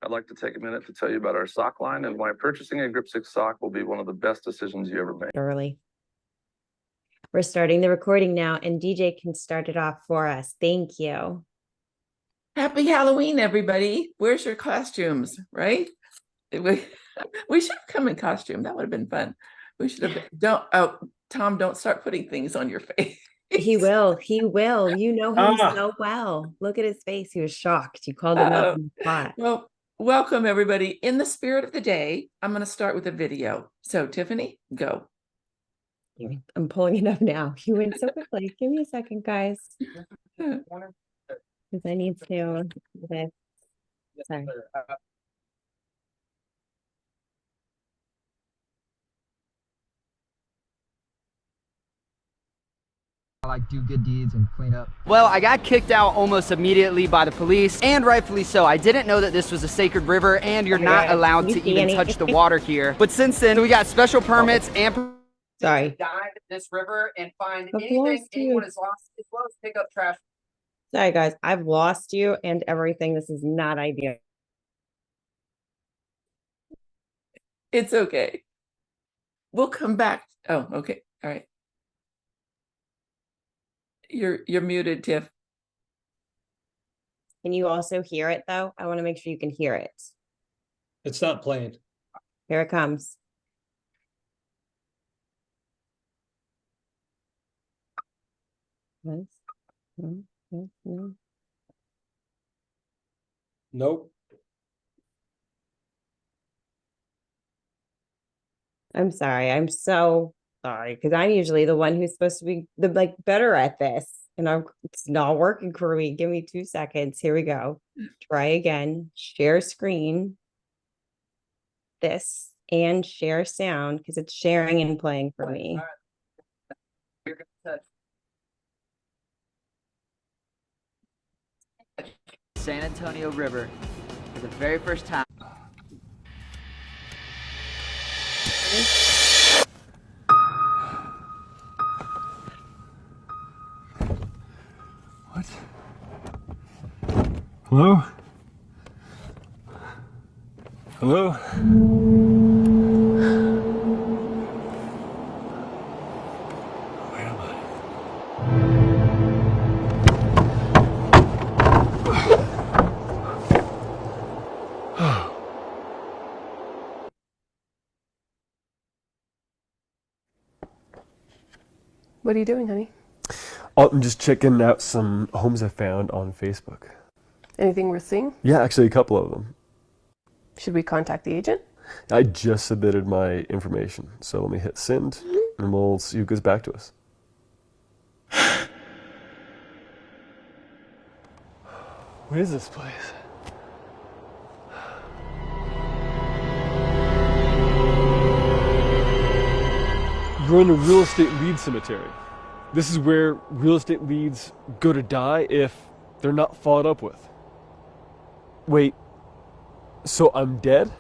I'd like to take a minute to tell you about our sock line and why purchasing a Grip 6 sock will be one of the best decisions you ever make. Early. We're starting the recording now, and DJ can start it off for us. Thank you. Happy Halloween, everybody. Where's your costumes, right? We should have come in costume. That would have been fun. We should have, Tom, don't start putting things on your face. He will. You know him so well. Look at his face. He was shocked. You called him out on the spot. Well, welcome, everybody. In the spirit of the day, I'm going to start with a video. So, Tiffany, go. I'm pulling it up now. You went so quickly. Give me a second, guys. Because I need to. Sorry. Like do good deeds and clean up. Well, I got kicked out almost immediately by the police, and rightfully so. I didn't know that this was a sacred river, and you're not allowed to even touch the water here. But since then, we got special permits and Sorry. dive in this river and find anything anyone is lost, as well as pick up trash. Sorry, guys. I've lost you and everything. This is not ideal. It's okay. We'll come back. Oh, okay. All right. You're muted, Tiff. Can you also hear it, though? I want to make sure you can hear it. It's not playing. Here it comes. Nope. I'm sorry. I'm so sorry because I'm usually the one who's supposed to be better at this, and it's not working for me. Give me 2 seconds. Here we go. Try again. Share screen. This and share sound because it's sharing and playing for me. San Antonio River for the very first time. What? Hello? Hello? Where am I? What are you doing, honey? Oh, I'm just checking out some homes I found on Facebook. Anything worth seeing? Yeah, actually a couple of them. Should we contact the agent? I just submitted my information, so let me hit send, and we'll see who goes back to us. What is this place? You're in a real estate lead cemetery. This is where real estate leads go to die if they're not followed up with. Wait, so I'm dead?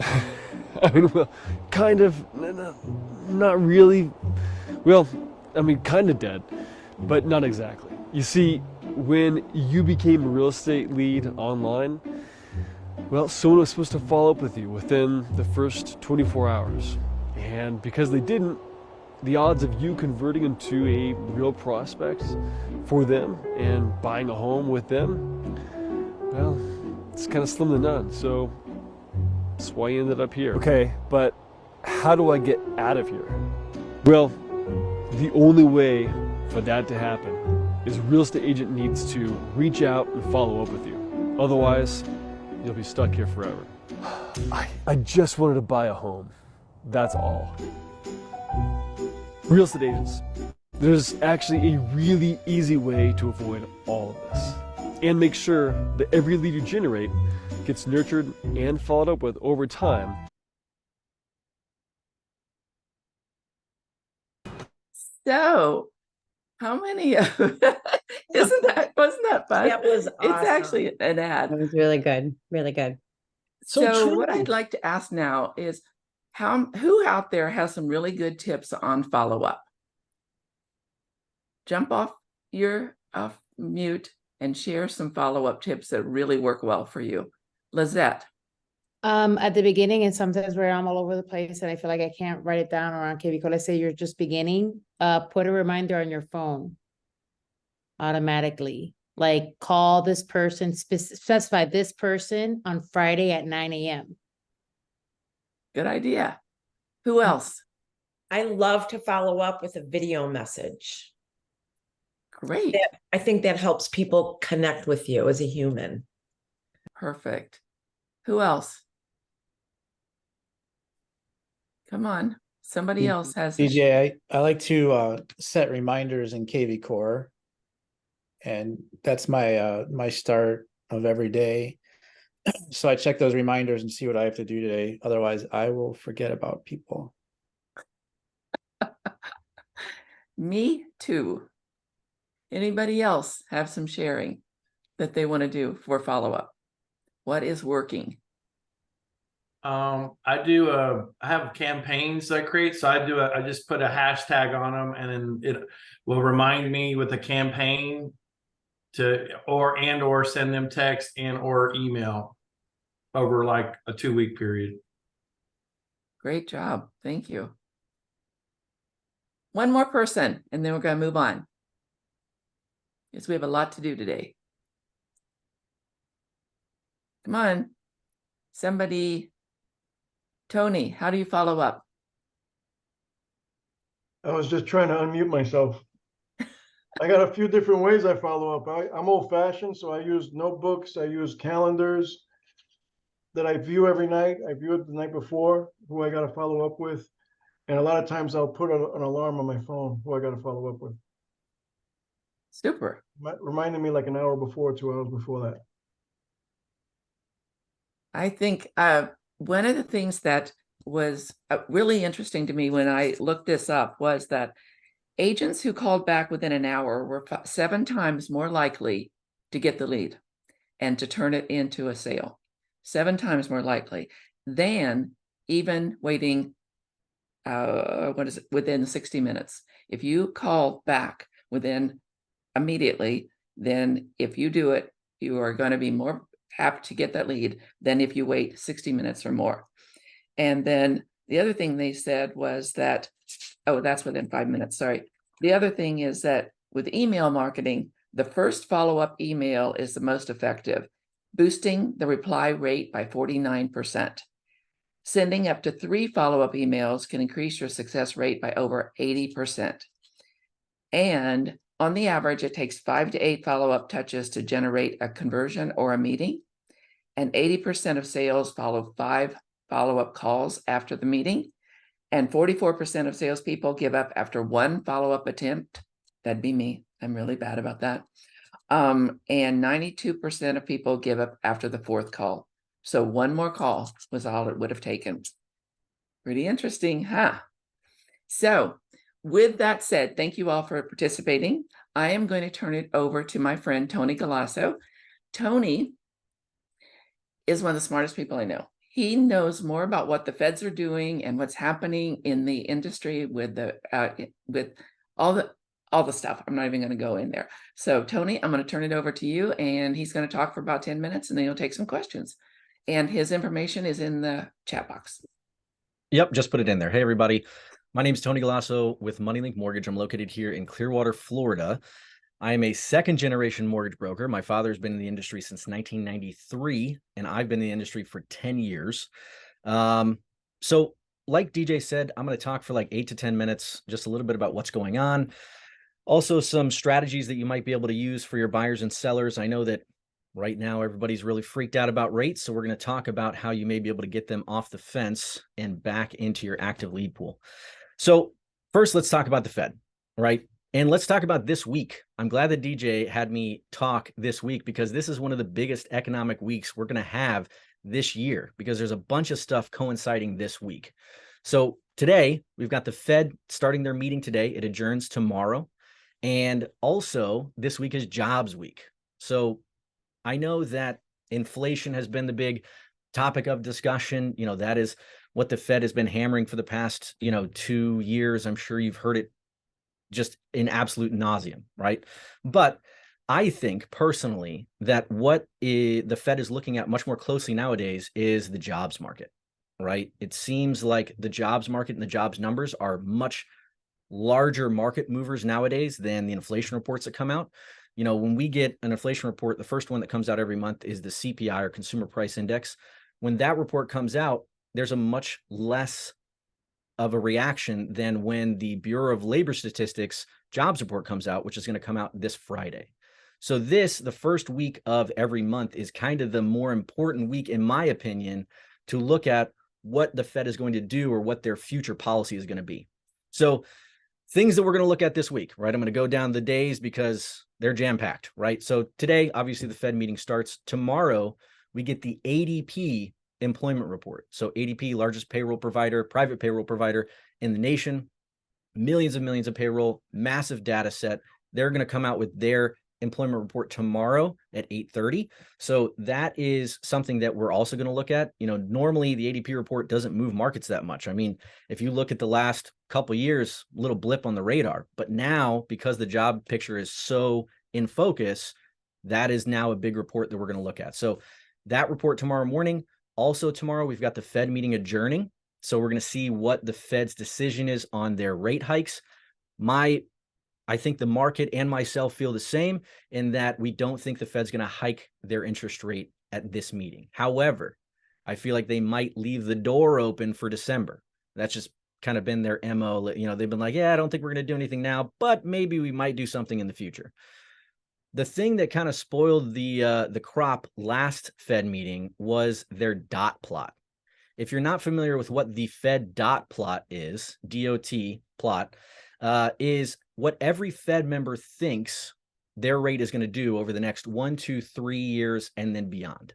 I mean, well, kind of, not really. Well, I mean, kind of dead, but not exactly. You see, when you became a real estate lead online, well, someone was supposed to follow up with you within the first 24 hours. And because they didn't, the odds of you converting into a real prospect for them and buying a home with them, well, it's kind of slim to none. So that's why you ended up here. Okay, but how do I get out of here? Well, the only way for that to happen is a real estate agent needs to reach out and follow up with you. Otherwise, you'll be stuck here forever. I just wanted to buy a home. That's all. Real estate agents, there's actually a really easy way to avoid all of this and make sure that every lead you generate gets nurtured and followed up with over time. So, how many wasn't that fun? That was awesome. It's actually an ad. That was really good. Really good. So what I'd like to ask now is who out there has some really good tips on follow-up? Jump off mute and share some follow-up tips that really work well for you. Lizette. At the beginning, and sometimes where I'm all over the place and I feel like I can't write it down or on because let's say you're just beginning, put a reminder on your phone automatically. Like call this person, specify this person on Friday at 9 a.m. Good idea. Who else? I love to follow up with a video message. Great. I think that helps people connect with you as a human. Perfect. Who else? Come on. Somebody else has. DJ, I like to set reminders in KV Core. And that's my my start of every day. So I check those reminders and see what I have to do today. Otherwise, I will forget about people. Me too. Anybody else have some sharing that they want to do for follow-up? What is working? I have campaigns that I create. So I just put a hashtag on them, and then it will remind me with a campaign or send them text or email over like a 2-week period. Great job. Thank you. One more person, and then we're going to move on. Yes, we have a lot to do today. Come on. Somebody. Tony, how do you follow up? I was just trying to unmute myself. I got a few different ways I follow up. I'm old fashioned, so I use notebooks. I use calendars that I view every night. I view it the night before, who I got to follow up with. And a lot of times I'll put an alarm on my phone, who I got to follow up with. Super. Reminding me like an hour before, 2 hours before that. I think one of the things that was really interesting to me when I looked this up was that agents who called back within an hour were 7 times more likely to get the lead and to turn it into a sale. 7 times more likely than even waiting, within 60 minutes. If you call back within immediately, then if you do it, you are going to be more apt to get that lead than if you wait 60 minutes or more. And then the other thing they said was that, oh, that's within 5 minutes, sorry. The other thing is that with email marketing, the first follow-up email is the most effective, boosting the reply rate by 49%. Sending up to 3 follow-up emails can increase your success rate by over 80%. And on the average, it takes 5 to 8 follow-up touches to generate a conversion or a meeting. And 80% of sales follow 5 follow-up calls after the meeting. And 44% of salespeople give up after 1 follow-up attempt. That'd be me. I'm really bad about that. And 92% of people give up after the 4th call. So 1 more call was all it would have taken. Pretty interesting, huh? So with that said, thank you all for participating. I am going to turn it over to my friend, Tony Galasso. Tony is one of the smartest people I know. He knows more about what the feds are doing and what's happening in the industry with all the stuff. I'm not even going to go in there. So Tony, I'm going to turn it over to you, and he's going to talk for about 10 minutes, and then he'll take some questions. And his information is in the chat box. Yep, just put it in there. Hey, everybody. My name is Tony Galasso with MoneyLink Mortgage. I'm located here in Clearwater, Florida. I am a 2nd-generation mortgage broker. My father's been in the industry since 1993, and I've been in the industry for 10 years. So like DJ said, I'm going to talk for like 8 to 10 minutes, just a little bit about what's going on. Also, some strategies that you might be able to use for your buyers and sellers. I know that right now everybody's really freaked out about rates, so we're going to talk about how you may be able to get them off the fence and back into your active lead pool. So first, let's talk about the Fed, right? And let's talk about this week. I'm glad that DJ had me talk this week because this is one of the biggest economic weeks we're going to have this year because there's a bunch of stuff coinciding this week. So today, we've got the Fed starting their meeting today. It adjourns tomorrow. And also, this week is jobs week. So I know that inflation has been the big topic of discussion. You know, that is what the Fed has been hammering for the past, 2 years. I'm sure you've heard it just in absolute nauseum, right? But I think personally that the Fed is looking at much more closely nowadays is the jobs market, right? It seems like the jobs market and the jobs numbers are much larger market movers nowadays than the inflation reports that come out. You know, when we get an inflation report, the first one that comes out every month is the CPI, or Consumer Price Index. When that report comes out, there's a much less of a reaction than when the Bureau of Labor Statistics jobs report comes out, which is going to come out this Friday. So the first week of every month, is kind of the more important week, in my opinion, to look at what the Fed is going to do or what their future policy is going to be. So things that we're going to look at this week, right? I'm going to go down the days because they're jam-packed, right? So today, obviously, the Fed meeting starts. Tomorrow, we get the ADP employment report. So ADP, largest payroll provider, private payroll provider in the nation, millions of payroll, massive data set. They're going to come out with their employment report tomorrow at 8:30. So that is something that we're also going to look at. You know, normally the ADP report doesn't move markets that much. I mean, if you look at the last couple of years, little blip on the radar, but now because the job picture is so in focus, that is now a big report that we're going to look at. So that report tomorrow morning. Also tomorrow, we've got the Fed meeting adjourning. So we're going to see what the Fed's decision is on their rate hikes. I think the market and myself feel the same in that we don't think the Fed's going to hike their interest rate at this meeting. However, I feel like they might leave the door open for December. That's just kind of been their MO. You know, they've been like, yeah, I don't think we're going to do anything now, but maybe we might do something in the future. The thing that kind of spoiled the crop last Fed meeting was their dot plot. If you're not familiar with what the Fed dot plot is, DOT plot, is what every Fed member thinks their rate is going to do over the next 1, 2, 3 years and then beyond.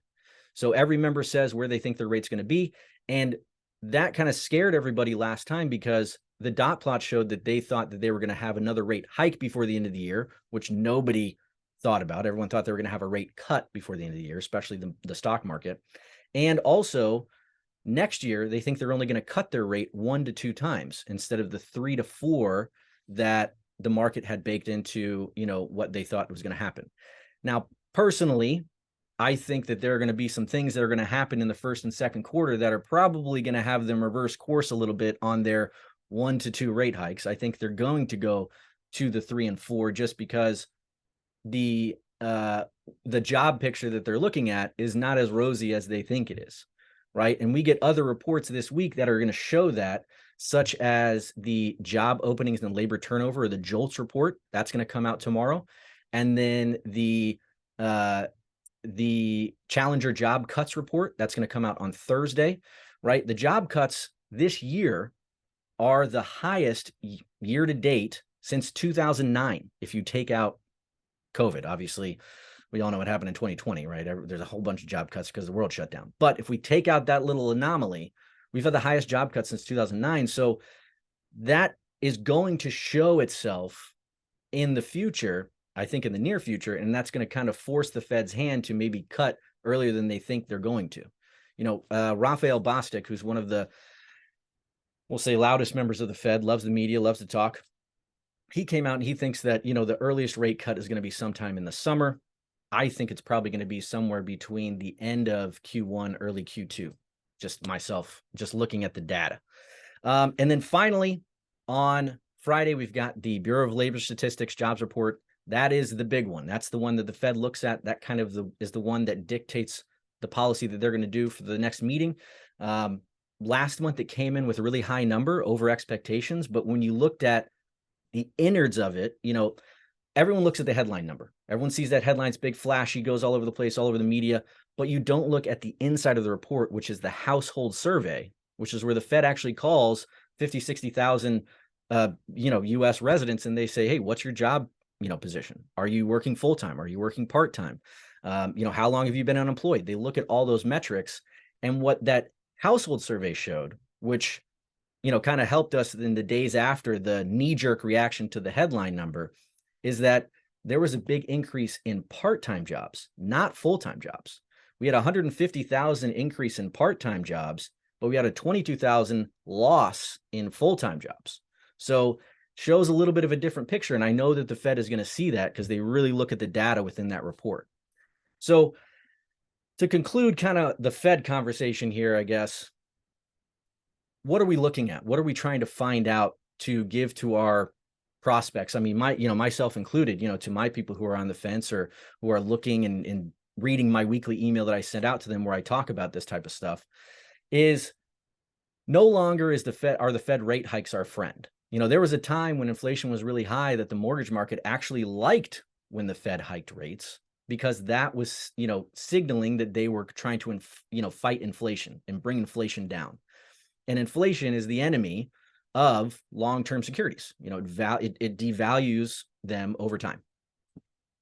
So every member says where they think their rate's going to be. And that kind of scared everybody last time because the dot plot showed that they thought that they were going to have another rate hike before the end of the year, which nobody thought about. Everyone thought they were going to have a rate cut before the end of the year, especially the stock market. And also next year, they think they're only going to cut their rate 1 to 2 times instead of the 3 to 4 that the market had baked into, you know, what they thought was going to happen. Now, personally, I think that there are going to be some things that are going to happen in the first and second quarter that are probably going to have them reverse course a little bit on their 1 to 2 rate hikes. I think they're going to go to the 3 and 4 just because the job picture that they're looking at is not as rosy as they think it is, right? And we get other reports this week that are going to show that, such as the job openings and labor turnover, or the JOLTS report. That's going to come out tomorrow. And then the Challenger job cuts report, that's going to come out on Thursday, right? The job cuts this year are the highest year to date since 2009. If you take out COVID, obviously, we all know what happened in 2020, right? There's a whole bunch of job cuts because the world shut down. But if we take out that little anomaly, we've had the highest job cuts since 2009. So that is going to show itself in the future, I think in the near future, and that's going to kind of force the Fed's hand to maybe cut earlier than they think they're going to. You know, Raphael Bostic, who's one of the, we'll say, loudest members of the Fed, loves the media, loves to talk. He came out and he thinks that, you know, the earliest rate cut is going to be sometime in the summer. I think it's probably going to be somewhere between the end of Q1, early Q2. Just myself, just looking at the data. And then finally, on Friday, we've got the Bureau of Labor Statistics jobs report. That is the big one. That's the one that the Fed looks at. That kind of is the one that dictates the policy that they're going to do for the next meeting. Last month, it came in with a really high number over expectations. But when you looked at the innards of it, you know, everyone looks at the headline number. Everyone sees that headline's big, flashy, goes all over the place, all over the media. But you don't look at the inside of the report, which is the household survey, which is where the Fed actually calls 50, 60,000, U.S. residents, and they say, hey, what's your job, position? Are you working full-time? Are you working part-time? How long have you been unemployed? They look at all those metrics, and what that household survey showed, which, kind of helped us in the days after the knee-jerk reaction to the headline number, is that there was a big increase in part-time jobs, not full-time jobs. We had 150,000 increase in part-time jobs, but we had a 22,000 loss in full-time jobs. So shows a little bit of a different picture. And I know that the Fed is going to see that because they really look at the data within that report. So to conclude kind of the Fed conversation here, I guess, what are we looking at? What are we trying to find out to give to our prospects? I mean, myself included, to my people who are on the fence or who are looking and reading my weekly email that I send out to them where I talk about this type of stuff, is no longer are the Fed rate hikes our friend. There was a time when inflation was really high that the mortgage market actually liked when the Fed hiked rates, because that was, signaling that they were trying to, fight inflation and bring inflation down. And inflation is the enemy of long-term securities. It devalues them over time.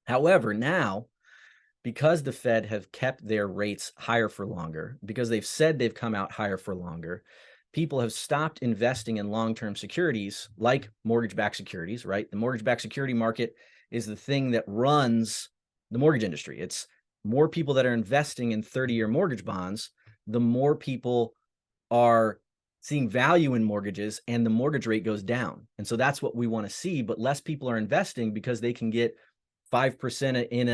However, now, because the Fed have kept their rates higher for longer, because they've said they've come out higher for longer, people have stopped investing in long-term securities like mortgage-backed securities, right? The mortgage-backed security market is the thing that runs the mortgage industry. It's more people that are investing in 30-year mortgage bonds, the more people are seeing value in mortgages and the mortgage rate goes down. And so that's what we want to see, but less people are investing because they can get 5% in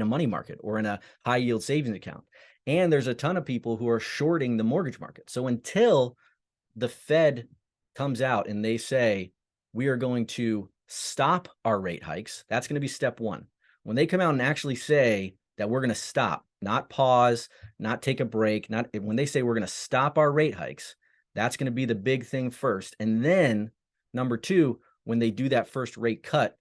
a money market or in a high yield savings account. And there's a ton of people who are shorting the mortgage market. So until the Fed comes out and they say, we are going to stop our rate hikes, that's going to be step one. When they come out and actually say that we're going to stop, not pause, not take a break, when they say we're going to stop our rate hikes, that's going to be the big thing first. And then number two, when they do that first rate cut,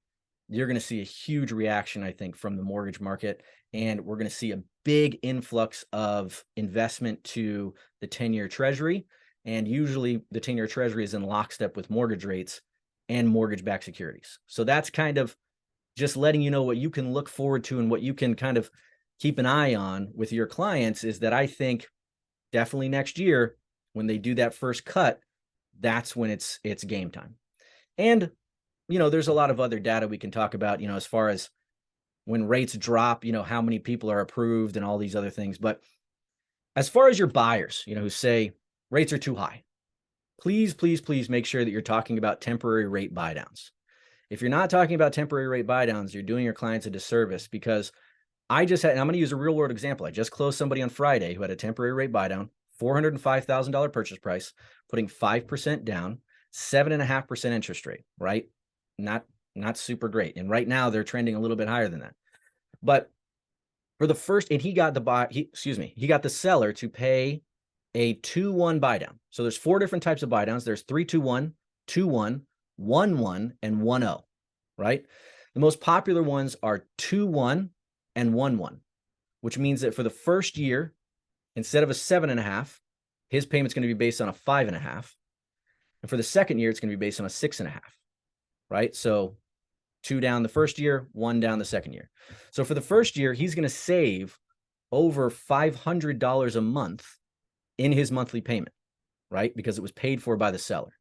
you're going to see a huge reaction, I think, from the mortgage market. And we're going to see a big influx of investment to the 10-year treasury. And usually the 10-year treasury is in lockstep with mortgage rates and mortgage-backed securities. So that's kind of just letting you know what you can look forward to and what you can kind of keep an eye on with your clients, is that I think definitely next year, when they do that first cut, that's when it's game time. And, there's a lot of other data we can talk about, as far as when rates drop, how many people are approved and all these other things. But as far as your buyers, who say rates are too high, please, please, please make sure that you're talking about temporary rate buydowns. If you're not talking about temporary rate buydowns, you're doing your clients a disservice, because and I'm going to use a real world example. I just closed somebody on Friday who had a temporary rate buydown, $405,000 purchase price, putting 5% down, 7.5% interest rate, right? Not super great. And right now they're trending a little bit higher than that. But for the first, and he got the seller to pay a 2-1 buydown. So there's 4 different types of buydowns. There's 3-2-1, 2-1, 1-1, and 1-0, right? The most popular ones are 2-1 and 1-1, which means that for the first year, instead of a 7.5, his payment's going to be based on a 5.5. And for the second year, it's going to be based on a 6.5, right? So 2 down the first year, 1 down the second year. So for the first year, he's going to save over $500 a month in his monthly payment, right? Because it was paid for by the seller.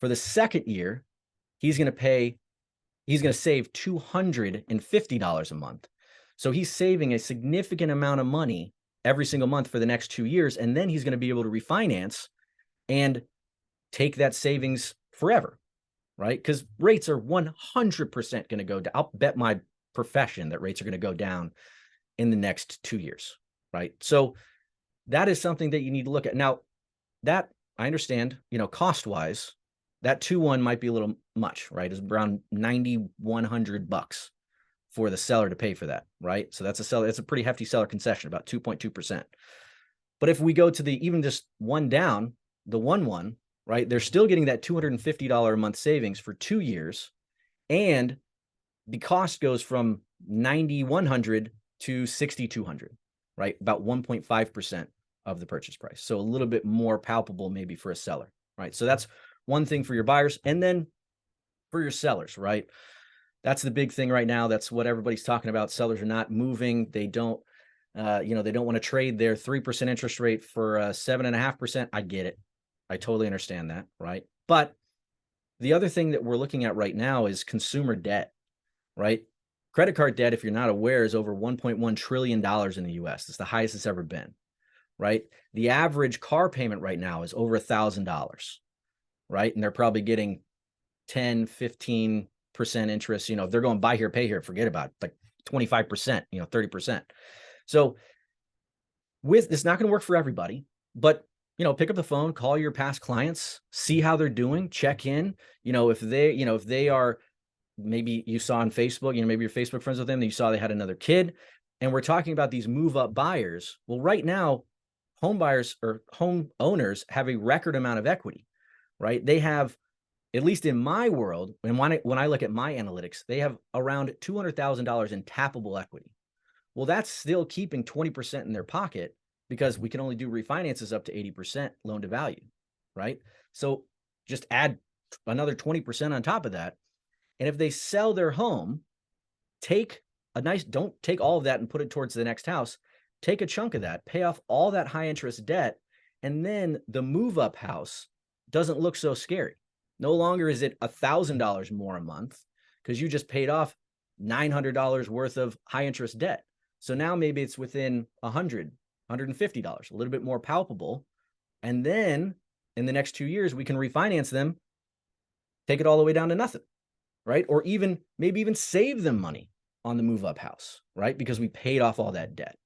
For the second year, he's going to save $250 a month. So he's saving a significant amount of money every single month for the next 2 years. And then he's going to be able to refinance and take that savings forever, right? Because rates are 100% going to go down. I'll bet my profession that rates are going to go down in the next 2 years, right? So that is something that you need to look at. Now, that I understand, cost-wise, that 2-1 might be a little much, right? It's around $9,100 for the seller to pay for that, right? So that's a pretty hefty seller concession, about 2.2%. But if we go to even just 1 down, the 1-1, right? They're still getting that $250 a month savings for 2 years. And the cost goes from $9,100 to $6,200, right? About 1.5% of the purchase price. So a little bit more palpable maybe for a seller, right? So that's one thing for your buyers. And then for your sellers, right? That's the big thing right now. That's what everybody's talking about. Sellers are not moving. They don't, they don't want to trade their 3% interest rate for 7.5%. I get it. I totally understand that, right? But the other thing that we're looking at right now is consumer debt, right? Credit card debt, if you're not aware, is over $1.1 trillion in the US. It's the highest it's ever been, right? The average car payment right now is over $1,000, right? And they're probably getting 10, 15% interest. You know, if they're going buy here, pay here, forget about it, like 25%, 30%. So it's not going to work for everybody, but pick up the phone, call your past clients, see how they're doing, check in. If they are, maybe you saw on Facebook, maybe you're Facebook friends with them, and you saw they had another kid, and we're talking about these move up buyers. Well, right now, home buyers or home owners have a record amount of equity, right? They have, at least in my world, and when I look at my analytics, they have around $200,000 in tappable equity. Well, that's still keeping 20% in their pocket, because we can only do refinances up to 80% loan to value, right? So just add another 20% on top of that. And if they sell their home, don't take all of that and put it towards the next house. Take a chunk of that, pay off all that high interest debt, and then the move up house doesn't look so scary. No longer is it $1,000 more a month because you just paid off $900 worth of high interest debt. So now maybe it's within $100, $150, a little bit more palpable. And then in the next 2 years, we can refinance them, take it all the way down to nothing, right? Or maybe even save them money on the move up house, right? Because we paid off all that debt.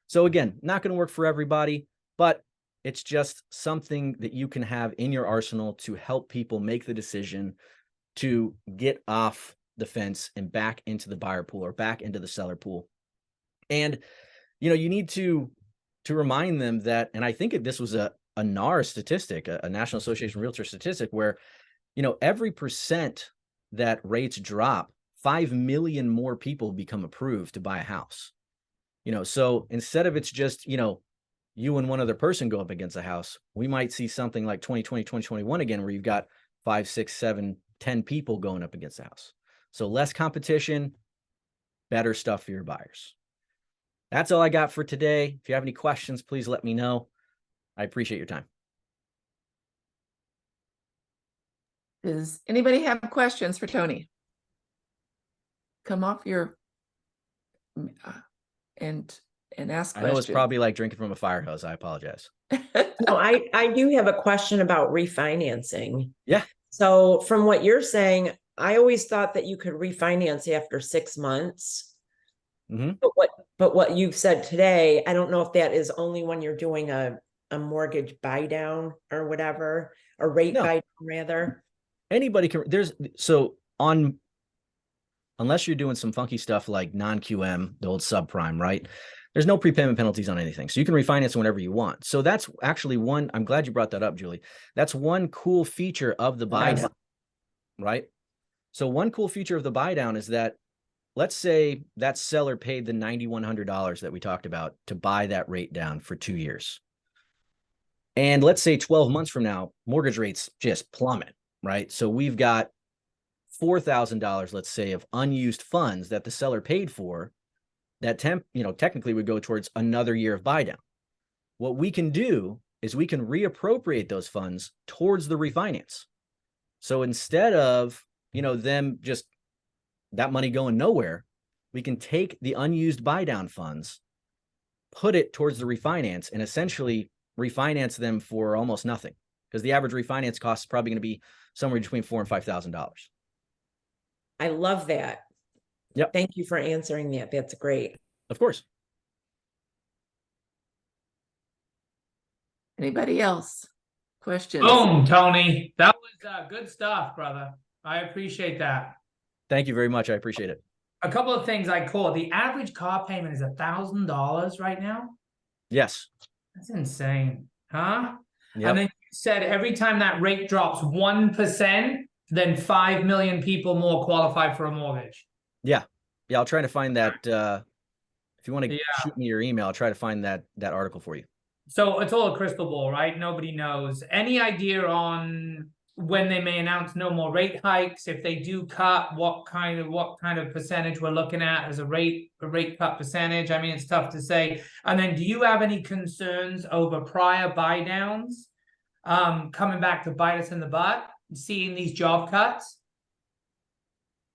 So again, not going to work for everybody, but it's just something that you can have in your arsenal to help people make the decision to get off the fence and back into the buyer pool or back into the seller pool. And, you need to remind them that, and I think this was a NAR statistic, a National Association of Realtors statistic, where, every percent that rates drop, 5 million more people become approved to buy a house. So instead of it's just, you and one other person go up against a house, we might see something like 2020, 2021 again, where you've got 5, 6, 7, 10 people going up against the house. So less competition, better stuff for your buyers. That's all I got for today. If you have any questions, please let me know. I appreciate your time. Does anybody have questions for Tony? Come off your and ask questions. I know it's probably like drinking from a fire hose. I apologize. No, I do have a question about refinancing. Yeah. So from what you're saying, I always thought that you could refinance after 6 months. Mm-hmm. But what you've said today, I don't know if that is only when you're doing a mortgage buy down or whatever, a rate buy down rather. Anybody can. Unless you're doing some funky stuff like non-QM, the old subprime, right? There's no prepayment penalties on anything. So you can refinance whenever you want. So that's actually I'm glad you brought that up, Julie. That's one cool feature of the buy down, right? So one cool feature of the buy down is that, let's say that seller paid the $9,100 that we talked about to buy that rate down for 2 years. And let's say 12 months from now, mortgage rates just plummet, right? So we've got $4,000, let's say, of unused funds that the seller paid for that technically would go towards another year of buy down. What we can do is we can reappropriate those funds towards the refinance. So instead of, them just that money going nowhere, we can take the unused buy down funds, put it towards the refinance, and essentially refinance them for almost nothing, because the average refinance cost is probably going to be somewhere between $4,000 and $5,000. I love that. Yep. Thank you for answering that. That's great. Of course. Anybody else? Questions? Boom, Tony. That was good stuff, brother. I appreciate that. Thank you very much. I appreciate it. A couple of things I caught. The average car payment is $1,000 right now. Yes. That's insane, huh? Yep. And then you said every time that rate drops 1%, then 5 million people more qualify for a mortgage. Yeah. I'll try to find that. If you want to shoot me your email, I'll try to find that article for you. So it's all a crystal ball, right? Nobody knows. Any idea on when they may announce no more rate hikes? If they do cut, what kind of percentage we're looking at as a rate cut percentage? I mean, it's tough to say. And then, do you have any concerns over prior buy downs coming back to bite us in the butt, seeing these job cuts?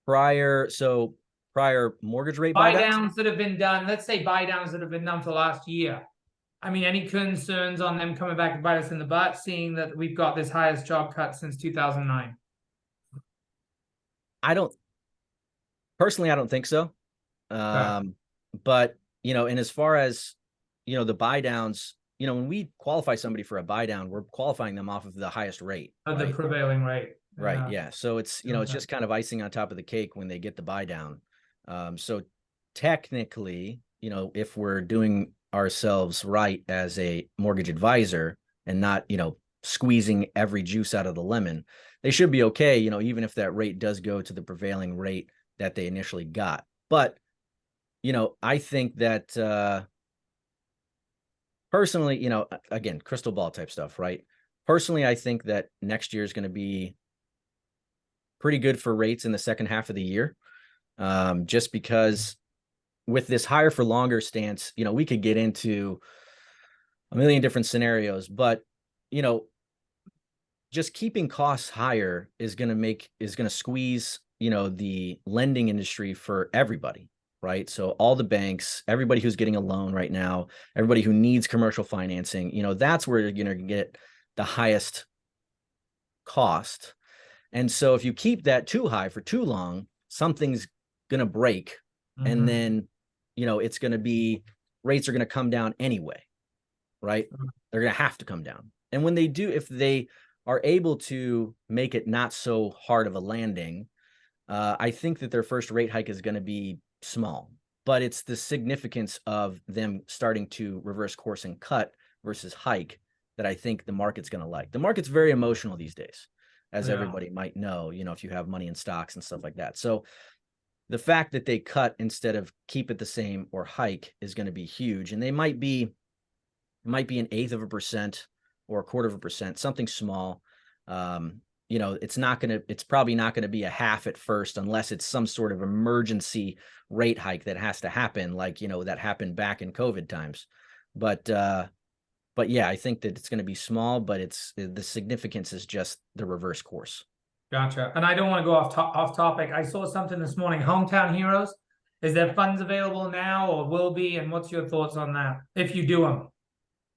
Prior mortgage rate buy downs that have been done. Let's say buy downs that have been done for the last year. I mean, any concerns on them coming back to bite us in the butt, seeing that we've got this highest job cut since 2009? I don't personally, I don't think so. But, you know, and as far as, you know, the buy downs, you know, when we qualify somebody for a buy down, we're qualifying them off of the highest rate. Of the right? prevailing rate. Right. Yeah. So it's, you know, it's Okay. just kind of icing on top of the cake when they get the buy down. So technically, you know, if we're doing ourselves right as a mortgage advisor and not, you know, squeezing every juice out of the lemon, they should be okay, you know, even if that rate does go to the prevailing rate that they initially got. But, you know, I think that personally, you know, again, crystal ball type stuff, right? Personally, I think that next year is going to be pretty good for rates in the second half of the year. Just because with this higher for longer stance, you know, we could get into a million different scenarios, but, you know, just keeping costs higher is going to squeeze, you know, the lending industry for everybody, right? So all the banks, everybody who's getting a loan right now, everybody who needs commercial financing, you know, that's where you're going to get the highest cost. And so if you keep that too high for too long, something's going to break. And then, you know, it's going to be, rates are going to come down anyway, right? They're going to have to come down. And when they do, if they are able to make it not so hard of a landing, I think that their first rate hike is going to be small, but it's the significance of them starting to reverse course and cut versus hike that I think the market's going to like. The market's very emotional these days, as everybody might know, you know, if you have money in stocks and stuff like that. So the fact that they cut instead of keep it the same or hike is going to be huge. And they might be an 1/8 of a percent or a 1/4 of a percent, something small. You know, it's probably not going to be a half at first, unless it's some sort of emergency rate hike that has to happen, like, you know, that happened back in COVID times. But yeah, I think that it's going to be small, but the significance is just the reverse course. Gotcha. And I don't want to go off topic. I saw something this morning, Hometown Heroes. Is there funds available now or will be? And what's your thoughts on that? If you do them.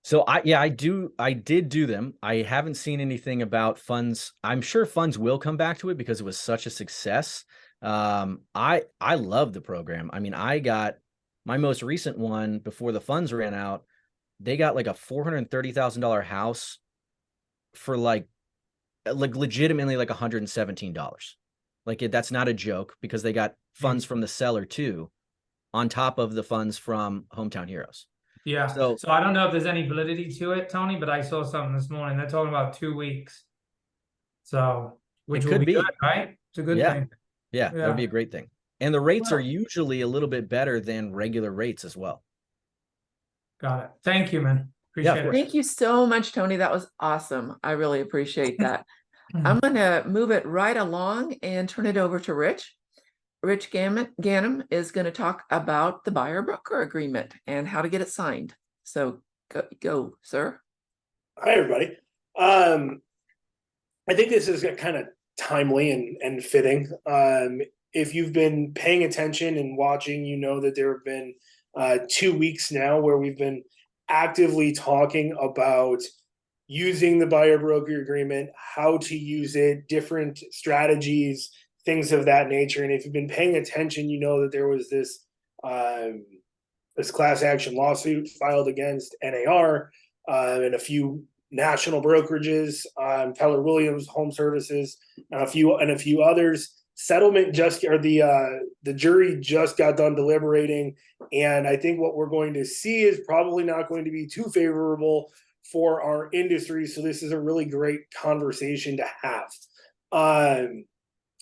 So I did do them. I haven't seen anything about funds. I'm sure funds will come back to it because it was such a success. I love the program. I mean, I got my most recent one before the funds ran out. They got like a $430,000 house for like legitimately like $117. Like that's not a joke, because they got funds from the seller too, on top of the funds from Hometown Heroes. Yeah. So I don't know if there's any validity to it, Tony, but I saw something this morning. They're talking about 2 weeks. So, which will be good, right? It's a good thing. Yeah, that would be a great thing. And the rates are usually a little bit better than regular rates as well. Got it. Thank you, man. Appreciate it. Thank you so much, Tony. That was awesome. I really appreciate that. I'm going to move it right along and turn it over to Rich. Rich Ganem is going to talk about the buyer broker agreement and how to get it signed. So go, sir. Hi, everybody. I think this is kind of timely and fitting. If you've been paying attention and watching, you know that there have been 2 weeks now where we've been actively talking about using the buyer broker agreement, how to use it, different strategies, things of that nature. And if you've been paying attention, you know that there was this class action lawsuit filed against NAR and a few national brokerages, Keller Williams Home Services, and a few others. Settlement the jury just got done deliberating, and I think what we're going to see is probably not going to be too favorable for our industry. So this is a really great conversation to have.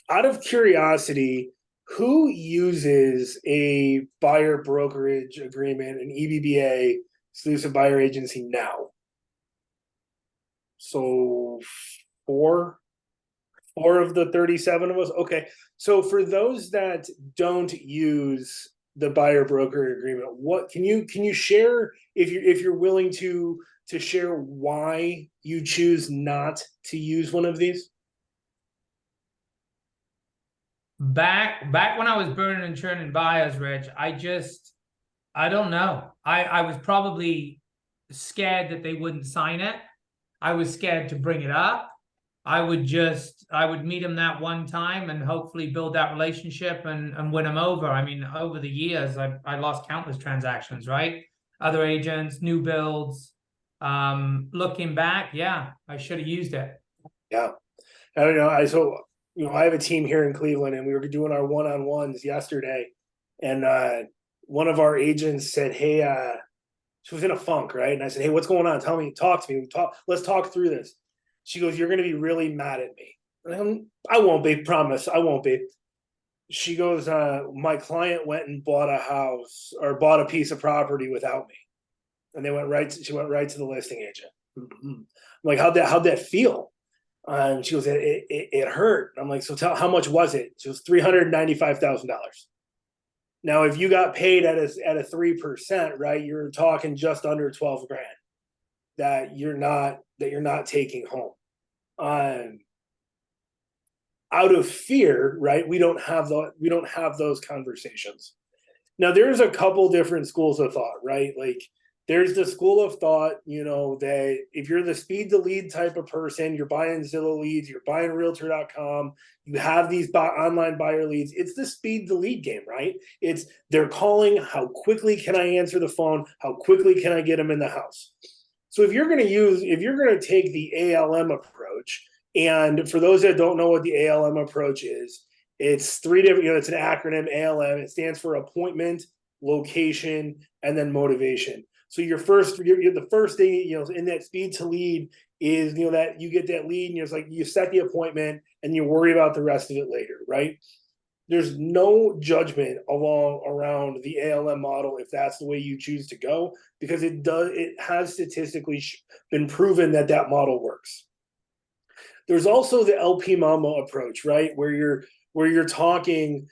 Out of curiosity, who uses a buyer brokerage agreement, an EBBA, exclusive buyer agency now? So four of the 37 of us. Okay. So for those that don't use the buyer broker agreement, what can you share, if you're willing to share why you choose not to use one of these? Back when I was burning and churning buyers, Rich, I don't know. I was probably scared that they wouldn't sign it. I was scared to bring it up. I would meet them that one time and hopefully build that relationship and win them over. I mean, over the years, I lost countless transactions, right? Other agents, new builds. Looking back, yeah, I should have used it. Yeah. I don't know. I have a team here in Cleveland, and we were doing our one-on-ones yesterday. And one of our agents said, hey, she was in a funk, right? And I said, hey, what's going on? Talk to me. Let's talk through this. She goes, you're going to be really mad at me. I won't be, promise. I won't be. She goes, my client went and bought a house or bought a piece of property without me. And she went right to the listing agent. I'm like, how'd that feel? She goes, it hurt. I'm like, so how much was it? She was $395,000. Now, if you got paid at a 3%, right, you're talking just under 12 grand that you're not taking home. Out of fear, right? We don't have those conversations. Now, there's a couple different schools of thought, right? Like, there's the school of thought, that if you're the speed to lead type of person, you're buying Zillow leads, you're buying Realtor.com, you have these online buyer leads. It's the speed to lead game, right? It's they're calling. How quickly can I answer the phone? How quickly can I get them in the house? So if you're going to take the ALM approach, and for those that don't know what the ALM approach is, it's three different. It's an acronym, ALM. It stands for appointment, location, and then motivation. So the first thing, in that speed to lead is, that you get that lead and it's like you set the appointment and you worry about the rest of it later, right? There's no judgment around the ALM model if that's the way you choose to go, because it has statistically been proven that model works. There's also the LP Mama approach, right? Where you're talking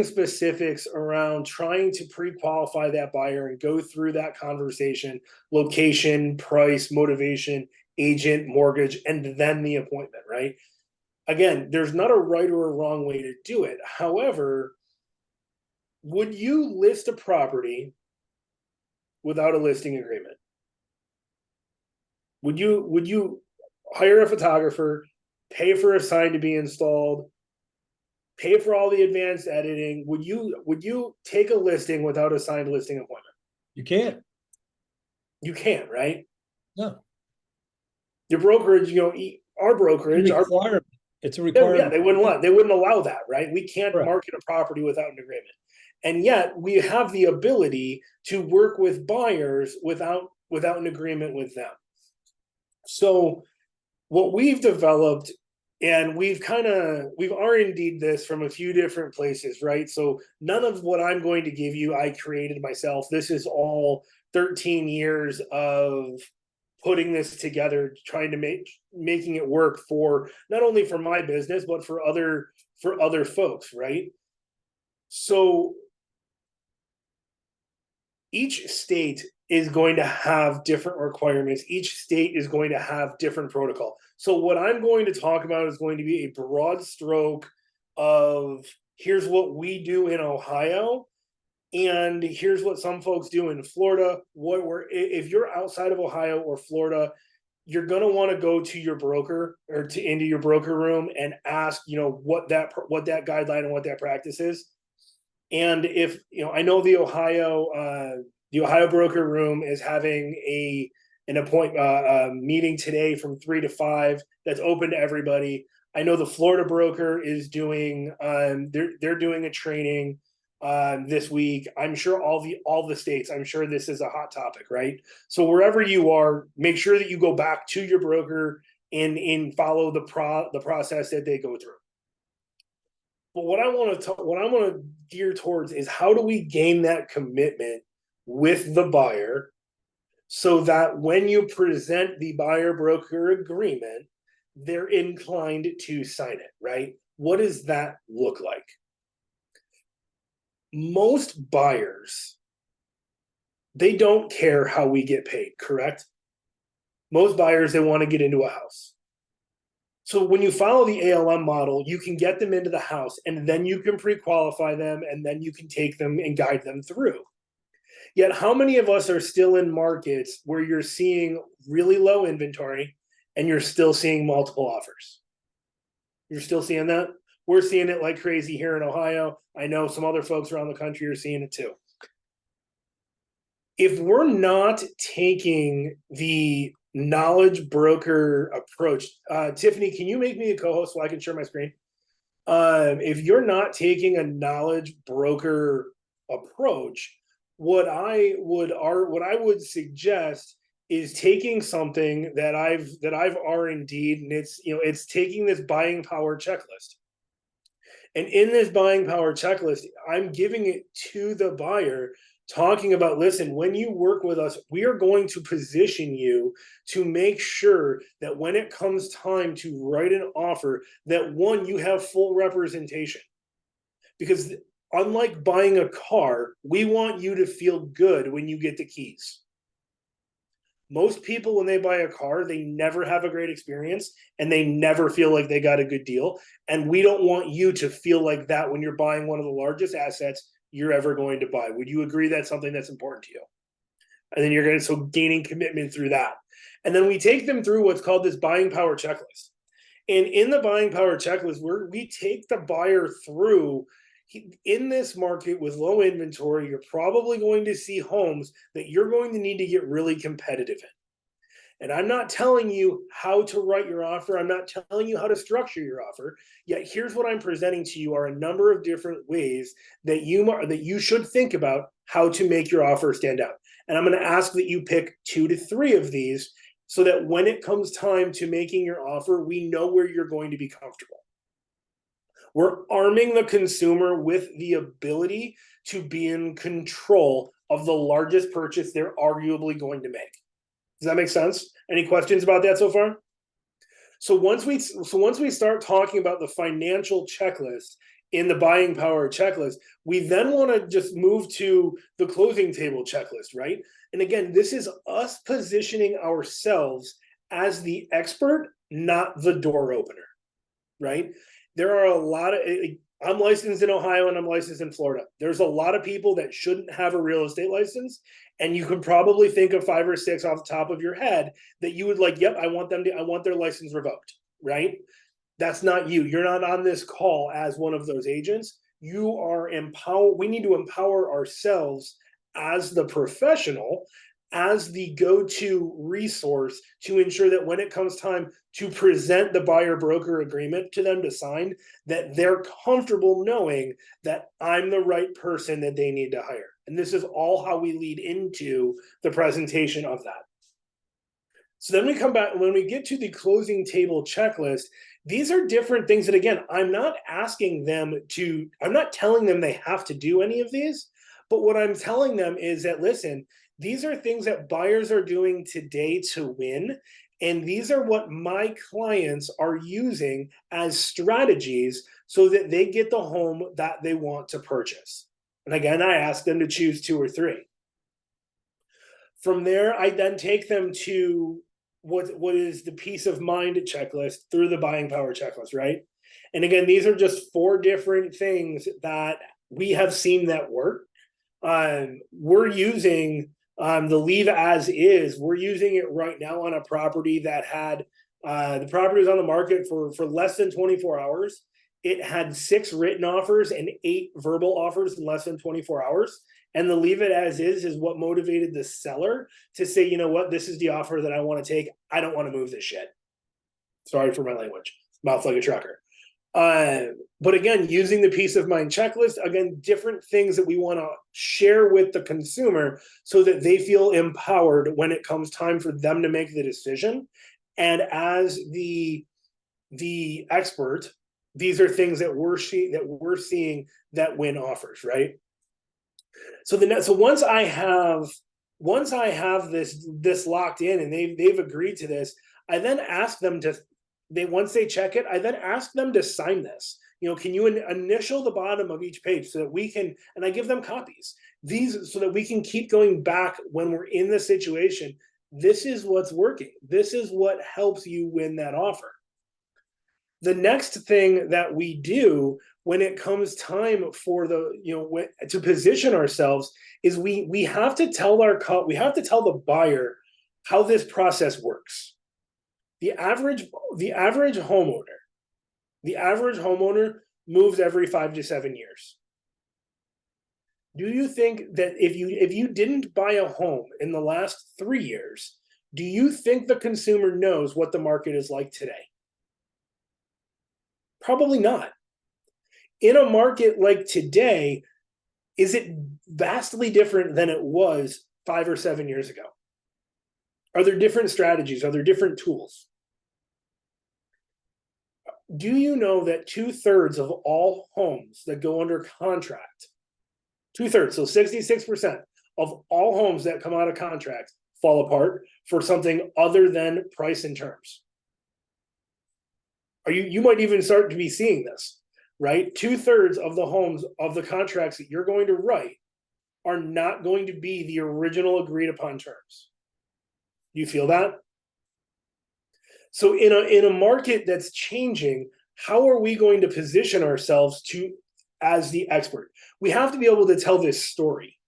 specifics around trying to pre-qualify that buyer and go through that conversation, location, price, motivation, agent, mortgage, and then the appointment, right? Again, there's not a right or a wrong way to do it. However, would you list a property without a listing agreement? Would you hire a photographer, pay for a sign to be installed, pay for all the advanced editing? Would you take a listing without a signed listing appointment? You can't. You can't, right? No. Your brokerage, our brokerage, it's a requirement. Yeah, they wouldn't allow that, right? We can't market a property without an agreement. And yet we have the ability to work with buyers without an agreement with them. So what we've developed, and we've R&D'd this from a few different places, right? So none of what I'm going to give you, I created myself. This is all 13 years of putting this together, trying to making it work for not only for my business, but for other folks, right? So each state is going to have different requirements. Each state is going to have different protocol. So what I'm going to talk about is going to be a broad stroke of here's what we do in Ohio, and here's what some folks do in Florida. If you're outside of Ohio or Florida, you're going to want to go to your broker or into your broker room and ask, what that guideline and what that practice is. And if, I know the Ohio broker room is having an appointment meeting today from 3 to 5 that's open to everybody. I know the Florida broker is doing they're doing a training this week. I'm sure all the states, I'm sure this is a hot topic, right? So wherever you are, make sure that you go back to your broker and follow the process that they go through. But what I want to gear towards is how do we gain that commitment with the buyer so that when you present the buyer broker agreement, they're inclined to sign it, right? What does that look like? Most buyers, they don't care how we get paid, correct? Most buyers, they want to get into a house. So when you follow the ALM model, you can get them into the house and then you can pre-qualify them and then you can take them and guide them through. Yet how many of us are still in markets where you're seeing really low inventory and you're still seeing multiple offers. You're still seeing that? We're seeing it like crazy here in Ohio. I know some other folks around the country are seeing it too. If we're not taking the knowledge broker approach, Tiffany, can you make me a co-host so I can share my screen? If you're not taking a knowledge broker approach, what I would suggest is taking something that I've R&D'd, and it's taking this buying power checklist. And in this buying power checklist, I'm giving it to the buyer, talking about, listen, when you work with us, we are going to position you to make sure that when it comes time to write an offer, that one, you have full representation. Because unlike buying a car, we want you to feel good when you get the keys. Most people, when they buy a car, they never have a great experience and they never feel like they got a good deal. And we don't want you to feel like that when you're buying one of the largest assets you're ever going to buy. Would you agree that's something that's important to you? And then you're going to gaining commitment through that. And then we take them through what's called this buying power checklist. And in the buying power checklist, we take the buyer through. In this market with low inventory, you're probably going to see homes that you're going to need to get really competitive in. And I'm not telling you how to write your offer. I'm not telling you how to structure your offer. Yet here's what I'm presenting to you are a number of different ways that you should think about how to make your offer stand out. And I'm going to ask that you pick 2 to 3 of these so that when it comes time to making your offer, we know where you're going to be comfortable. We're arming the consumer with the ability to be in control of the largest purchase they're arguably going to make. Does that make sense? Any questions about that so far? So once we start talking about the financial checklist in the buying power checklist, we then want to just move to the closing table checklist, right? And again, this is us positioning ourselves as the expert, not the door opener, right? There are a lot of, I'm licensed in Ohio and I'm licensed in Florida. There's a lot of people that shouldn't have a real estate license. And you can probably think of 5 or 6 off the top of your head that you would like, yep, I want their license revoked, right? That's not you. You're not on this call as one of those agents. You are empowered. We need to empower ourselves as the professional, as the go-to resource to ensure that when it comes time to present the buyer broker agreement to them to sign, that they're comfortable knowing that I'm the right person that they need to hire. And this is all how we lead into the presentation of that. So then we come back, when we get to the closing table checklist, these are different things that, again, I'm not telling them they have to do any of these, but what I'm telling them is that, listen, these are things that buyers are doing today to win. And these are what my clients are using as strategies so that they get the home that they want to purchase. And again, I ask them to choose 2 or 3. From there, I then take them to what is the peace of mind checklist through the buying power checklist, right? And again, these are just 4 different things that we have seen that work. We're using the leave as is. We're using it right now on a property that had, the property was on the market for less than 24 hours. It had 6 written offers and 8 verbal offers in less than 24 hours. And the leave it as is what motivated the seller to say, you know what, this is the offer that I want to take. I don't want to move this shit. Sorry for my language. Mouth like a trucker. But again, using the peace of mind checklist, again, different things that we want to share with the consumer so that they feel empowered when it comes time for them to make the decision. And as the expert, these are things that we're seeing that win offers, right? So once I have this locked in and they've agreed to this, I then ask them once they check it, I then ask them to sign this. You know, can you initial the bottom of each page so that we can, and I give them copies, so that we can keep going back when we're in the situation. This is what's working. This is what helps you win that offer. The next thing that we do when it comes time for to position ourselves is we have to tell the buyer how this process works. The average homeowner moves every 5 to 7 years. Do you think that if you didn't buy a home in the last 3 years, do you think the consumer knows what the market is like today? Probably not. In a market like today, is it vastly different than it was 5 or 7 years ago? Are there different strategies? Are there different tools? Do you know that 2/3 of all homes that go under contract, 2/3, so 66% of all homes that come out of contract fall apart for something other than price and terms? You might even start to be seeing this, right? 2/3 of the homes of the contracts that you're going to write are not going to be the original agreed upon terms. Do you feel that? So in a market that's changing, how are we going to position ourselves as the expert? We have to be able to tell this story,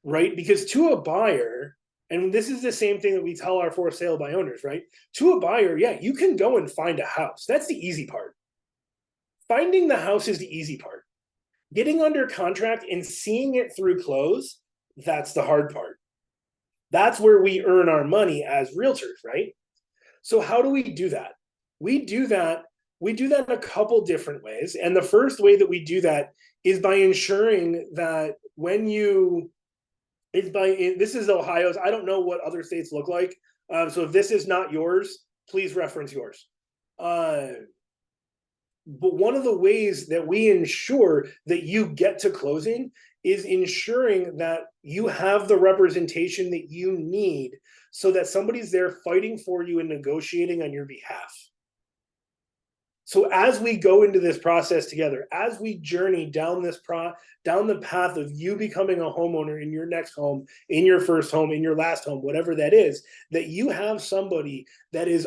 right? Because to a buyer, and this is the same thing that we tell our for sale by owners, right? To a buyer, yeah, you can go and find a house. That's the easy part. Finding the house is the easy part. Getting under contract and seeing it through close, that's the hard part. That's where we earn our money as realtors, right? So how do we do that? We do that in a couple different ways. And the first way that we do that is by ensuring that this is Ohio's. I don't know what other states look like. So if this is not yours, please reference yours. But one of the ways that we ensure that you get to closing is ensuring that you have the representation that you need so that somebody's there fighting for you and negotiating on your behalf. So as we go into this process together, as we journey down the path of you becoming a homeowner in your next home, in your first home, in your last home, whatever that is, that you have somebody that is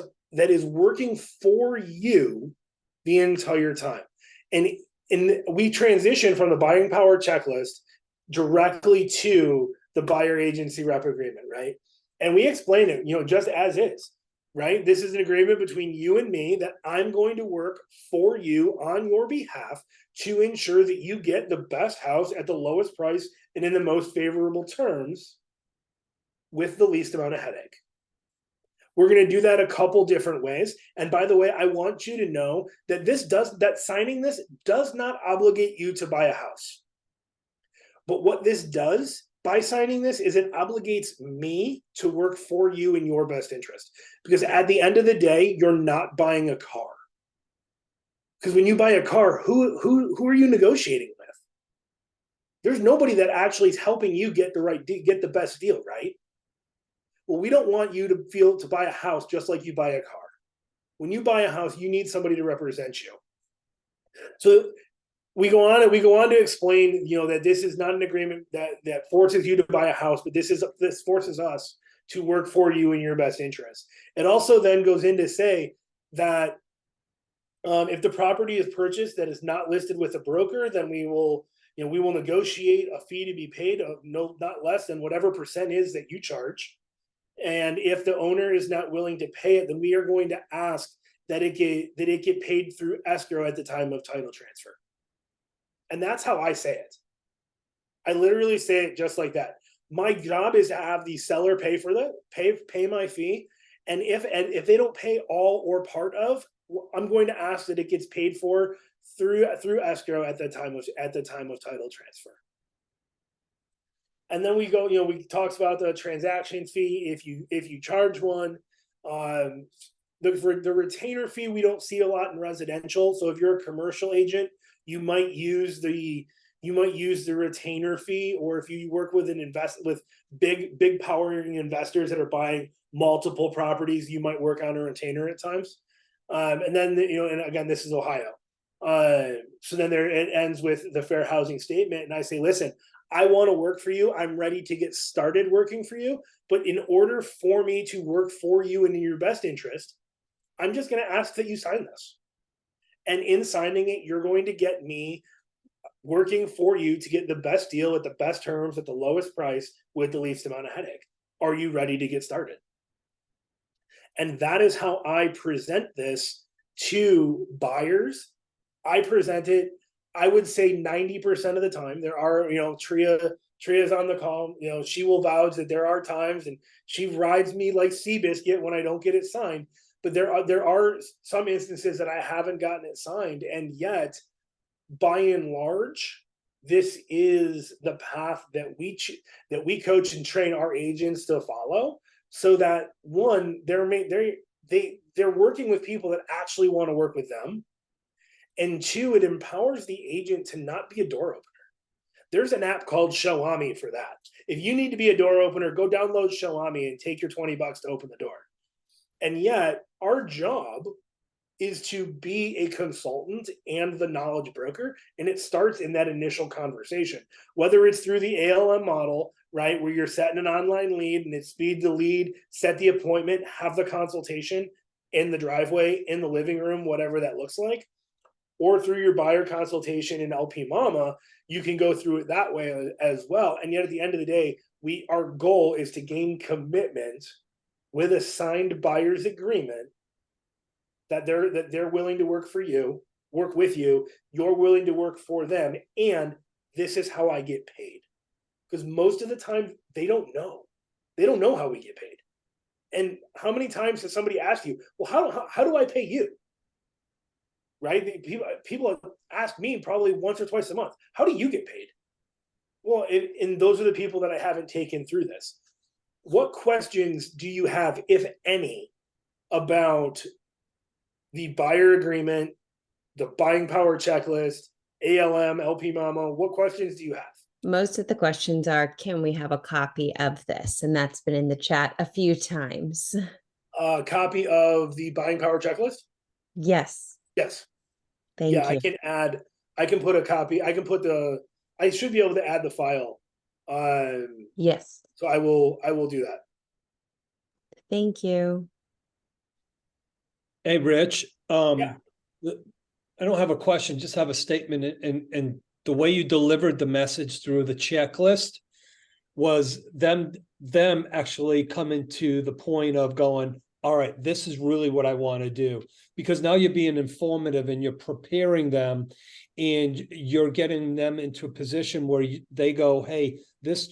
working for you the entire time. And we transition from the buying power checklist directly to the buyer agency rep agreement, right? And we explain it, just as is, right? This is an agreement between you and me that I'm going to work for you on your behalf to ensure that you get the best house at the lowest price and in the most favorable terms with the least amount of headache. We're going to do that a couple different ways. And by the way, I want you to know that signing this does not obligate you to buy a house. But what this does by signing this is it obligates me to work for you in your best interest. Because at the end of the day, you're not buying a car. Because when you buy a car, who are you negotiating with? There's nobody that actually is helping you get the best deal, right? Well, we don't want you to buy a house just like you buy a car. When you buy a house, you need somebody to represent you. So we go on to explain, that this is not an agreement that forces you to buy a house, but this forces us to work for you in your best interest. It also then goes in to say that if the property is purchased that is not listed with a broker, then we will negotiate a fee to be paid of not less than whatever percent is that you charge. And if the owner is not willing to pay it, then we are going to ask that it get paid through escrow at the time of title transfer. And that's how I say it. I literally say it just like that. My job is to have the seller pay for pay my fee. And if they don't pay all or part of, I'm going to ask that it gets paid for through escrow at the time of title transfer. And then we go, we talks about the transaction fee if you charge one. The retainer fee we don't see a lot in residential. So if you're a commercial agent, you might use the retainer fee, or if you work with with big powering investors that are buying multiple properties, you might work on a retainer at times. And then and again, this is Ohio. So then it ends with the fair housing statement, and I say, listen, I want to work for you. I'm ready to get started working for you. But in order for me to work for you and in your best interest, I'm just going to ask that you sign this. And in signing it, you're going to get me working for you to get the best deal at the best terms at the lowest price with the least amount of headache. Are you ready to get started? And that is how I present this to buyers. I present it, I would say 90% of the time. There are, Tria's on the call, she will vouch that there are times, and she rides me like Seabiscuit when I don't get it signed. But there are some instances that I haven't gotten it signed, and yet, by and large, this is the path that we coach and train our agents to follow, so that one, they're working with people that actually want to work with them, and two, it empowers the agent to not be a door opener. There's an app called Showami for that. If you need to be a door opener, go download Showami and take your $20 to open the door. And yet, our job is to be a consultant and the knowledge broker. And it starts in that initial conversation, whether it's through the ALM model, right, where you're setting an online lead and it's speed the lead, set the appointment, have the consultation in the driveway, in the living room, whatever that looks like, or through your buyer consultation in LP Mama, you can go through it that way as well. And yet at the end of the day, our goal is to gain commitment with a signed buyer's agreement that they're willing to work with you, you're willing to work for them, and this is how I get paid. Because most of the time they don't know. They don't know how we get paid. And how many times has somebody asked you, well, how do I pay you? Right? People ask me probably once or twice a month, how do you get paid? Well, and those are the people that I haven't taken through this. What questions do you have, if any, about the buyer agreement, the buying power checklist, ALM, LP Mama? What questions do you have? Most of the questions are, can we have a copy of this? And that's been in the chat a few times. A copy of the buying power checklist? Yes. Yes. Thank you. I can put a copy. I should be able to add the file. Yes. So I will do that. Thank you. Hey, Rich. Yeah. I don't have a question, just have a statement. And the way you delivered the message through the checklist was them actually coming to the point of going, all right, this is really what I want to do. Because now you're being informative and you're preparing them, and you're getting them into a position where they go, hey, this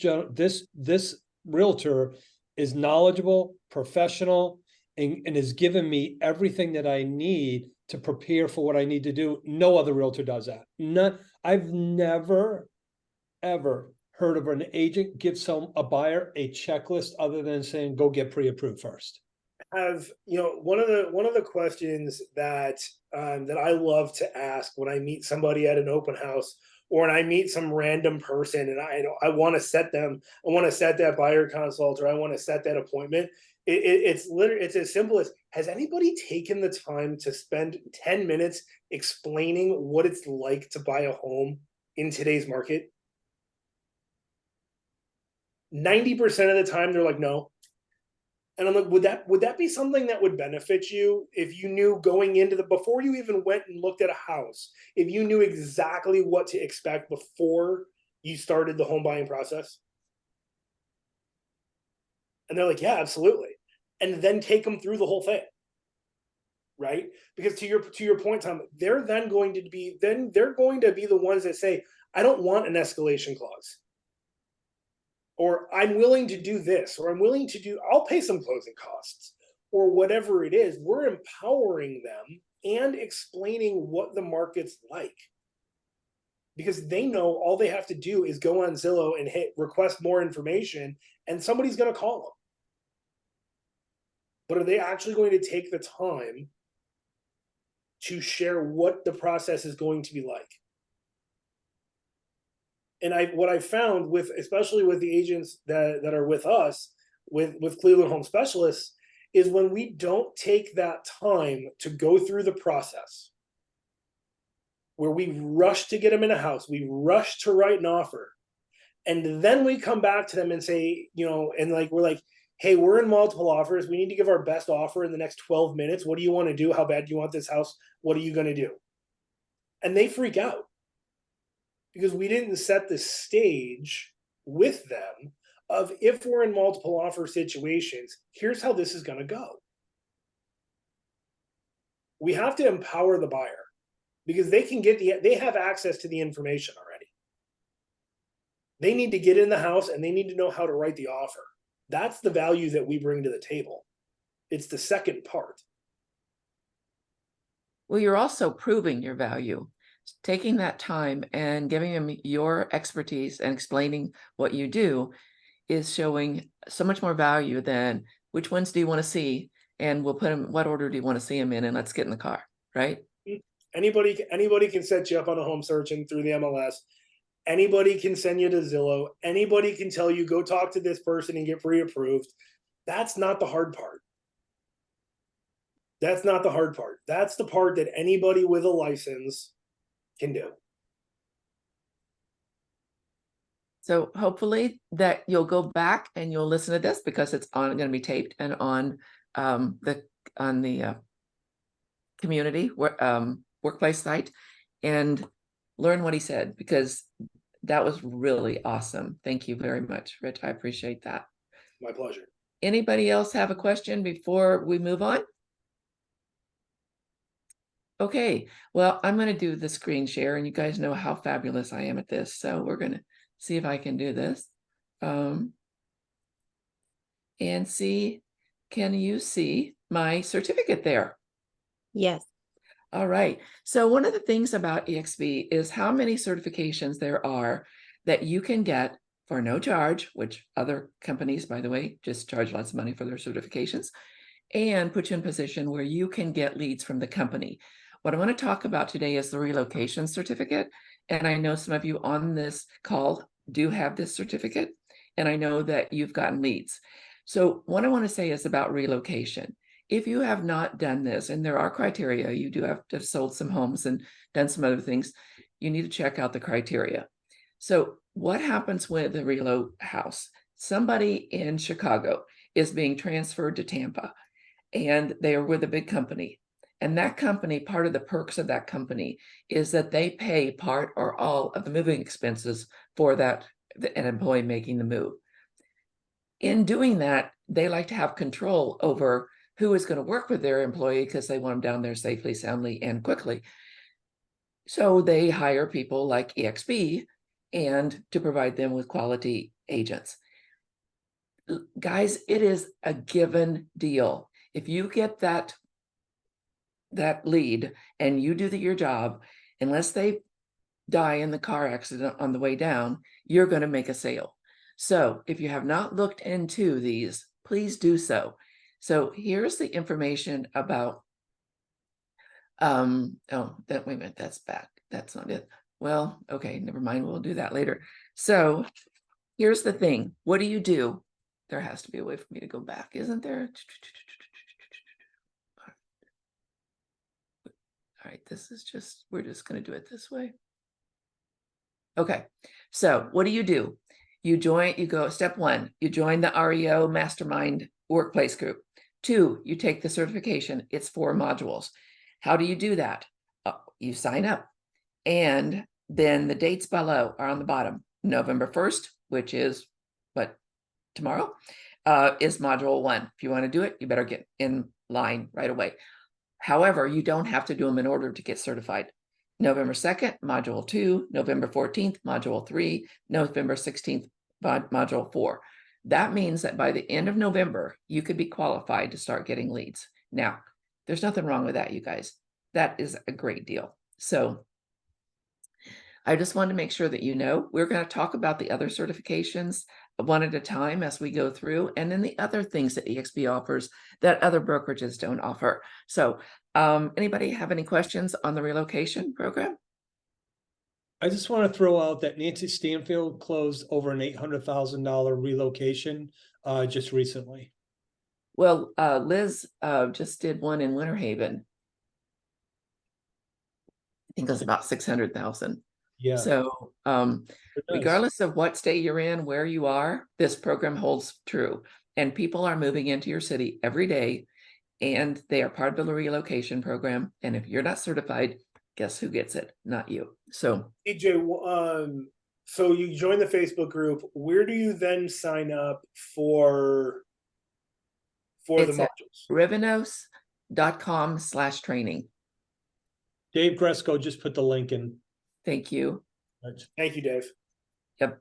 realtor is knowledgeable, professional, and is giving me everything that I need to prepare for what I need to do. No other realtor does that. I've never, ever heard of an agent give a buyer a checklist other than saying, go get pre-approved first. One of the questions that I love to ask when I meet somebody at an open house, or when I meet some random person and I want to set that buyer consult, or I want to set that appointment. It's as simple as, has anybody taken the time to spend 10 minutes explaining what it's like to buy a home in today's market? 90% of the time they're like, no. And I'm like, would that be something that would benefit you if you knew going into before you even went and looked at a house, if you knew exactly what to expect before you started the home buying process? And they're like, yeah, absolutely. And then take them through the whole thing. Right? Because to your point, Tom, they're going to be the ones that say, I don't want an escalation clause. Or I'm willing to do this, or I'll pay some closing costs, or whatever it is. We're empowering them and explaining what the market's like. Because they know all they have to do is go on Zillow and hit request more information, and somebody's going to call them. But are they actually going to take the time to share what the process is going to be like? And what I found especially with the agents that are with us, with Cleveland Home Specialists, is when we don't take that time to go through the process, where we rush to get them in a house, we rush to write an offer, and then we come back to them and say, we're like, hey, we're in multiple offers. We need to give our best offer in the next 12 minutes. What do you want to do? How bad do you want this house? What are you going to do? And they freak out, because we didn't set the stage with them of, if we're in multiple offer situations, here's how this is going to go. We have to empower the buyer because they have access to the information already. They need to get in the house and they need to know how to write the offer. That's the value that we bring to the table. It's the second part. Well, you're also proving your value, taking that time and giving them your expertise and explaining what you do is showing so much more value than which ones do you want to see, and we'll put them, what order do you want to see them in, and let's get in the car, right? Anybody can set you up on a home search and through the MLS. Anybody can send you to Zillow. Anybody can tell you, go talk to this person and get pre-approved. That's not the hard part. That's not the hard part. That's the part that anybody with a license can do. So hopefully that you'll go back and you'll listen to this because it's going to be taped and on the community workplace site, and learn what he said, because that was really awesome. Thank you very much, Rich. I appreciate that. My pleasure. Anybody else have a question before we move on? Okay, well, I'm going to do the screen share, and you guys know how fabulous I am at this. So we're going to see if I can do this. And see, can you see my certificate there? Yes. All right. So one of the things about EXP is how many certifications there are that you can get for no charge, which other companies, by the way, just charge lots of money for their certifications, and put you in a position where you can get leads from the company. What I want to talk about today is the relocation certificate. And I know some of you on this call do have this certificate, and I know that you've gotten leads. So what I want to say is about relocation. If you have not done this, and there are criteria, you do have to have sold some homes and done some other things, you need to check out the criteria. So what happens with the reload house? Somebody in Chicago is being transferred to Tampa, and they are with a big company. And that company, part of the perks of that company is that they pay part or all of the moving expenses for that, an employee making the move. In doing that, they like to have control over who is going to work with their employee because they want them down there safely, soundly, and quickly. So they hire people like EXP and to provide them with quality agents. Guys, it is a given deal. If you get that lead and you do your job, unless they die in the car accident on the way down, you're going to make a sale. So if you have not looked into these, please do so. So here's the information about, wait a minute, that's back. That's not it. Well, okay, never mind. We'll do that later. So here's the thing. What do you do? There has to be a way for me to go back, isn't there? All right, we're just going to do it this way. Okay, so what do? You go step one, you join the REO Mastermind Workplace Group. 2, you take the certification. It's 4 modules. How do you do that? You sign up, and then the dates below are on the bottom. November 1st, which is tomorrow, is module 1. If you want to do it, you better get in line right away. However, you don't have to do them in order to get certified. November 2nd, module 2, November 14th, module 3, November 16th, module 4. That means that by the end of November, you could be qualified to start getting leads. Now, there's nothing wrong with that, you guys. That is a great deal. So I just wanted to make sure that you know, we're going to talk about the other certifications one at a time as we go through, and then the other things that EXP offers that other brokerages don't offer. So anybody have any questions on the relocation program? I just want to throw out that Nancy Stanfield closed over an $800,000 relocation just recently. Well, Liz just did one in Winter Haven. I think it was about 600,000. Yeah. So regardless of what state you're in, where you are, this program holds true. And people are moving into your city every day, and they are part of the relocation program. And if you're not certified, guess who gets it? Not you. So DJ, so you join the Facebook group. Where do you then sign up for the modules? Rivenos.com/training. Dave Gresco just put the link in. Thank you. Thank you, Dave. Yep.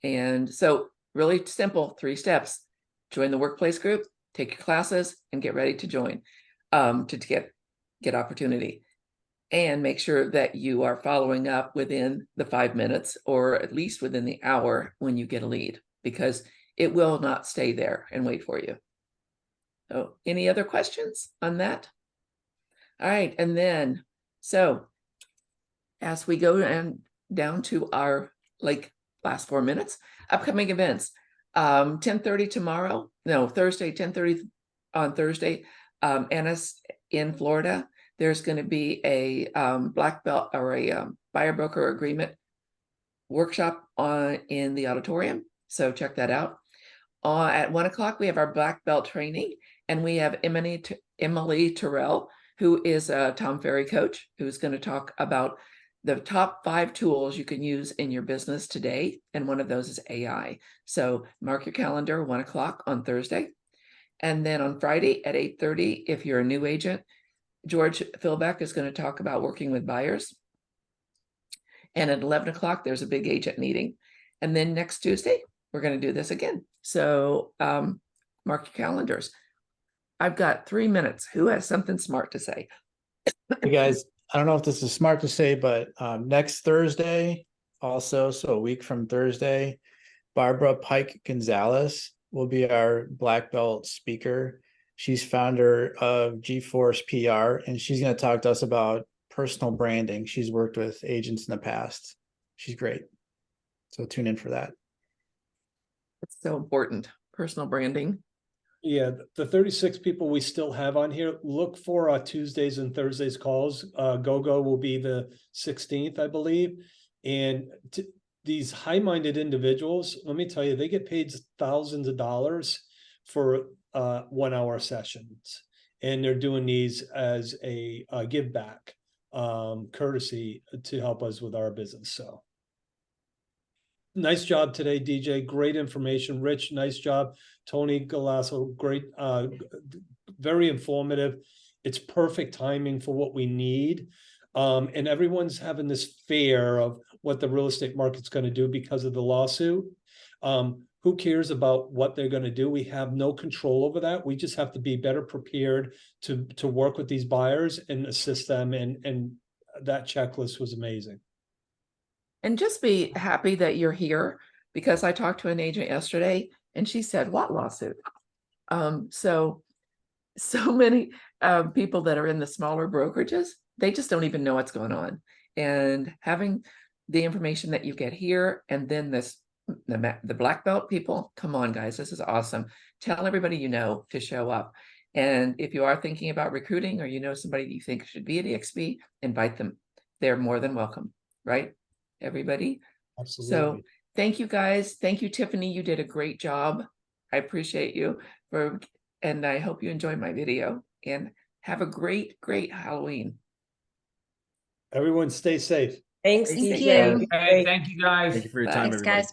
And so really simple, 3 steps. Join the workplace group, take your classes, and get ready to join to get opportunity. And make sure that you are following up within the 5 minutes or at least within the hour when you get a lead, because it will not stay there and wait for you. So any other questions on that? All right. And then, so as we go and down to our last 4 minutes, upcoming events, 10:30 tomorrow, no, Thursday, 10:30 on Thursday, Anna's in Florida. There's going to be a black belt or a buyer broker agreement workshop in the auditorium. So check that out. At 1 o'clock, we have our black belt training, and we have Emily Terrell, who is a Tom Ferry coach, who's going to talk about the top 5 tools you can use in your business today. And one of those is AI. So mark your calendar, 1 o'clock on Thursday. And then on Friday at 8:30, if you're a new agent, George Philbeck is going to talk about working with buyers. And at 11 o'clock, there's a big agent meeting. And then next Tuesday, we're going to do this again. So mark your calendars. I've got 3 minutes. Who has something smart to say? Hey guys, I don't know if this is smart to say, but next Thursday also, so a week from Thursday, Barbara Pike Gonzalez will be our black belt speaker. She's founder of GeForce PR, and she's going to talk to us about personal branding. She's worked with agents in the past. She's great. So tune in for that. It's so important. Personal branding. Yeah, the 36 people we still have on here, look for Tuesdays and Thursdays calls. GoGo will be the 16th, I believe. And these high-minded individuals, let me tell you, they get paid thousands of dollars for 1-hour sessions. And they're doing these as a give back courtesy to help us with our business. So nice job today, DJ. Great information. Rich, nice job. Tony Galasso, great, very informative. It's perfect timing for what we need. And everyone's having this fear of what the real estate market's going to do because of the lawsuit. Who cares about what they're going to do? We have no control over that. We just have to be better prepared to work with these buyers and assist them. And that checklist was amazing. And just be happy that you're here, because I talked to an agent yesterday and she said, what lawsuit? So many people that are in the smaller brokerages, they just don't even know what's going on. And having the information that you get here, and then the black belt people, come on guys, this is awesome. Tell everybody you know to show up. And if you are thinking about recruiting, or you know somebody you think should be at EXP, invite them. They're more than welcome, right? Everybody. Absolutely. So thank you guys. Thank you, Tiffany. You did a great job. I appreciate you and I hope you enjoyed my video, and have a great, great Halloween. Everyone stay safe. Thanks, Thank DJ. Hey, thank you guys. Thank you for your Bye. time, Thanks, everybody. guys.